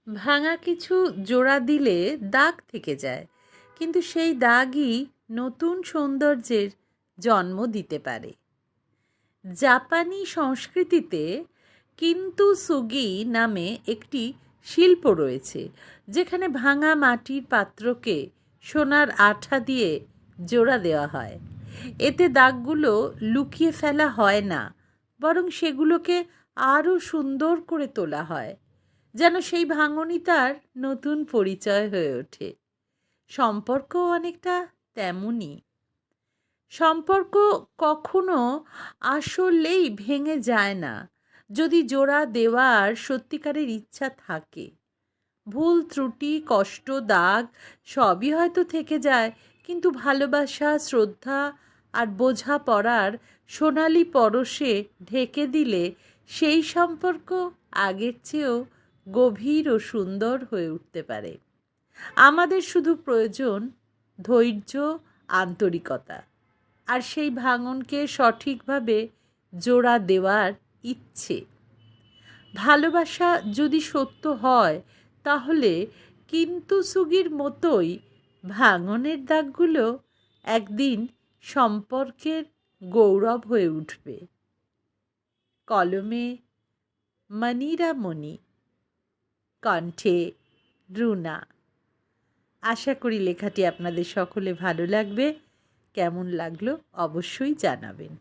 ভাঙা কিছু জোড়া দিলে দাগ থেকে যায়, কিন্তু সেই দাগই নতুন সৌন্দর্যের জন্ম দিতে পারে। জাপানি সংস্কৃতিতে কিন্তু সুগি নামে একটি শিল্প রয়েছে, যেখানে ভাঙা মাটির পাত্রকে সোনার আঠা দিয়ে জোড়া দেওয়া হয়। এতে দাগগুলো লুকিয়ে ফেলা হয় না, বরং সেগুলোকে আরও সুন্দর করে তোলা হয়, যেন সেই ভাঙনই তার নতুন পরিচয় হয়ে ওঠে। সম্পর্কও অনেকটা তেমনই। সম্পর্ক কখনো আসলেই ভেঙে যায় না, যদি জোড়া দেওয়ার সত্যিকারের ইচ্ছা থাকে। ভুল ত্রুটি, কষ্ট, দাগ সবই হয়তো থেকে যায়, কিন্তু ভালোবাসা, শ্রদ্ধা আর বোঝাপড়ার সোনালি পরশে ঢেকে দিলে সেই সম্পর্ক আগের চেয়েও গভীর ও সুন্দর হয়ে উঠতে পারে। আমাদের শুধু প্রয়োজন ধৈর্য, আন্তরিকতা আর সেই ভাঙনকে সঠিকভাবে জোড়া দেওয়ার ইচ্ছে। ভালোবাসা যদি সত্য হয়, তাহলে কিন্তু সুগির মতোই ভাঙনের দাগগুলো একদিন সম্পর্কের গৌরব হয়ে উঠবে। কলমে মনিরা মণি, কণ্ঠে রুনা। আশা করি লেখাটি আপনাদের সকলে ভালো লাগবে। কেমন লাগলো অবশ্যই জানাবেন।